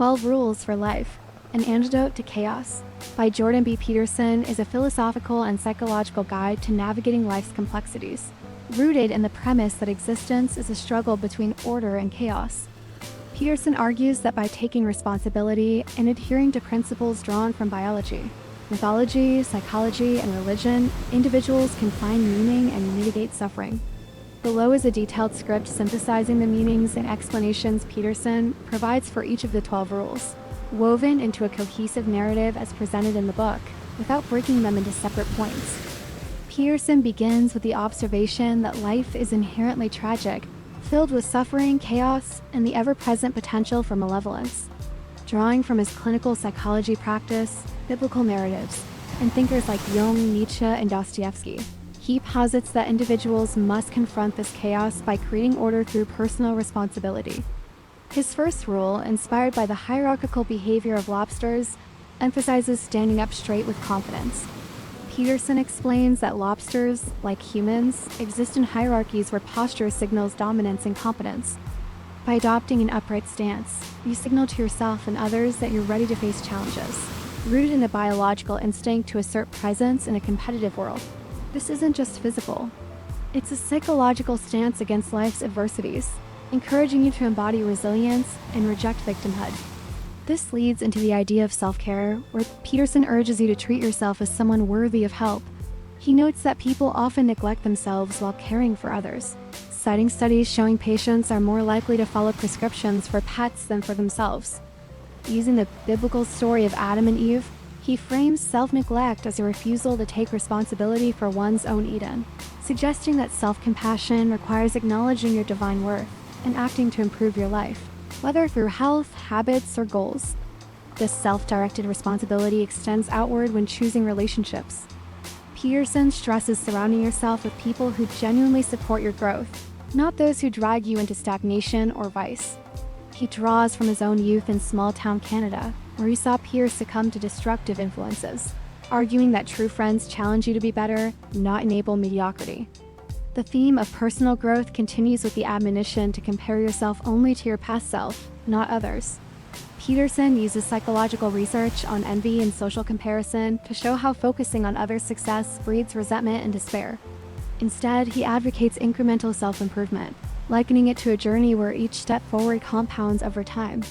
12 Rules for Life, An Antidote to Chaos by Jordan B. Peterson is a philosophical and psychological guide to navigating life's complexities, rooted in the premise that existence is a struggle between order and chaos. Peterson argues that by taking responsibility and adhering to principles drawn from biology, mythology, psychology, and religion, individuals can find meaning and mitigate suffering. Below is a detailed script synthesizing the meanings and explanations Peterson provides for each of the 12 rules, woven into a cohesive narrative as presented in the book, without breaking them into separate points. Peterson begins with the observation that life is inherently tragic, filled with suffering, chaos, and the ever-present potential for malevolence. Drawing from his clinical psychology practice, biblical narratives, and thinkers like Jung, Nietzsche, and Dostoevsky, he posits that individuals must confront this chaos by creating order through personal responsibility. His first rule, inspired by the hierarchical behavior of lobsters, emphasizes standing up straight with confidence. Peterson explains that lobsters, like humans, exist in hierarchies where posture signals dominance and competence. By adopting an upright stance, you signal to yourself and others that you're ready to face challenges, rooted in a biological instinct to assert presence in a competitive world. This isn't just physical. It's a psychological stance against life's adversities, encouraging you to embody resilience and reject victimhood. This leads into the idea of self-care, where Peterson urges you to treat yourself as someone worthy of help. He notes that people often neglect themselves while caring for others, citing studies showing patients are more likely to follow prescriptions for pets than for themselves. Using the biblical story of Adam and Eve, he frames self-neglect as a refusal to take responsibility for one's own Eden, suggesting that self-compassion requires acknowledging your divine worth and acting to improve your life, whether through health, habits, or goals. This self-directed responsibility extends outward when choosing relationships. Peterson stresses surrounding yourself with people who genuinely support your growth, not those who drag you into stagnation or vice. He draws from his own youth in small-town Canada, where he saw peers succumb to destructive influences, arguing that true friends challenge you to be better, not enable mediocrity. The theme of personal growth continues with the admonition to compare yourself only to your past self, not others. Peterson uses psychological research on envy and social comparison to show how focusing on others' success breeds resentment and despair. Instead, he advocates incremental self-improvement, likening it to a journey where each step forward compounds over time.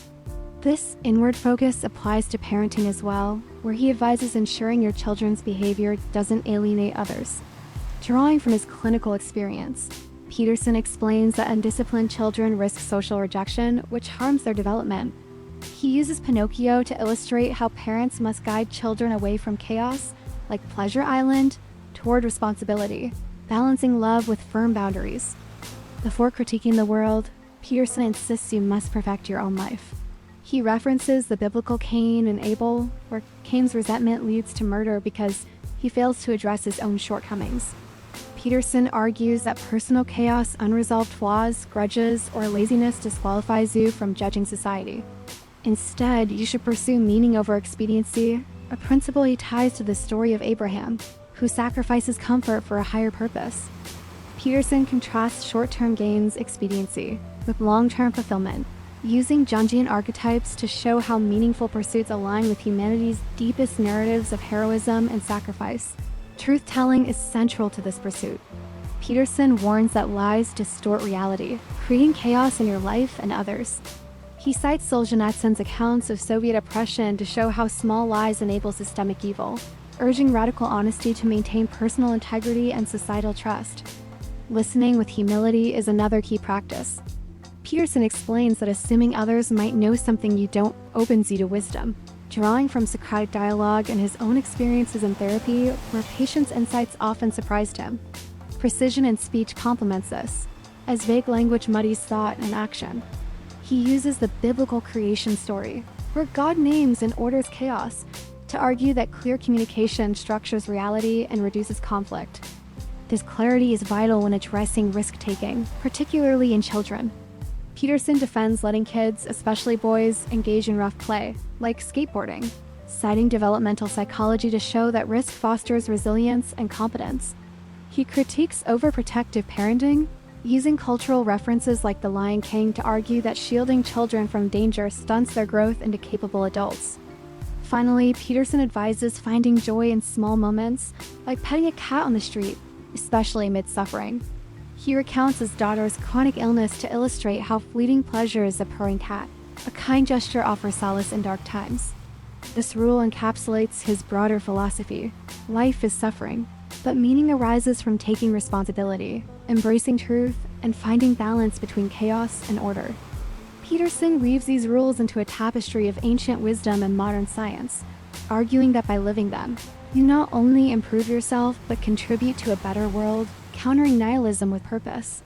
This inward focus applies to parenting as well, where he advises ensuring your children's behavior doesn't alienate others. Drawing from his clinical experience, Peterson explains that undisciplined children risk social rejection, which harms their development. He uses Pinocchio to illustrate how parents must guide children away from chaos, like Pleasure Island, toward responsibility, balancing love with firm boundaries. Before critiquing the world, Peterson insists you must perfect your own life. He references the biblical Cain and Abel, where Cain's resentment leads to murder because he fails to address his own shortcomings. Peterson argues that personal chaos, unresolved flaws, grudges, or laziness disqualifies you from judging society. Instead, you should pursue meaning over expediency, a principle he ties to the story of Abraham, who sacrifices comfort for a higher purpose. Peterson contrasts short-term gains, expediency, with long-term fulfillment, using Jungian archetypes to show how meaningful pursuits align with humanity's deepest narratives of heroism and sacrifice. Truth-telling is central to this pursuit. Peterson warns that lies distort reality, creating chaos in your life and others. He cites Solzhenitsyn's accounts of Soviet oppression to show how small lies enable systemic evil, urging radical honesty to maintain personal integrity and societal trust. Listening with humility is another key practice. Peterson explains that assuming others might know something you don't opens you to wisdom, drawing from Socratic dialogue and his own experiences in therapy, where patients' insights often surprised him. Precision in speech complements this, as vague language muddies thought and action. He uses the biblical creation story, where God names and orders chaos, to argue that clear communication structures reality and reduces conflict. This clarity is vital when addressing risk-taking, particularly in children. Peterson defends letting kids, especially boys, engage in rough play, like skateboarding, citing developmental psychology to show that risk fosters resilience and competence. He critiques overprotective parenting, using cultural references like The Lion King to argue that shielding children from danger stunts their growth into capable adults. Finally, Peterson advises finding joy in small moments, like petting a cat on the street, especially amid suffering. He recounts his daughter's chronic illness to illustrate how fleeting pleasure is a purring cat. A kind gesture offers solace in dark times. This rule encapsulates his broader philosophy. Life is suffering, but meaning arises from taking responsibility, embracing truth, and finding balance between chaos and order. Peterson weaves these rules into a tapestry of ancient wisdom and modern science, arguing that by living them, you not only improve yourself but contribute to a better world, countering nihilism with purpose.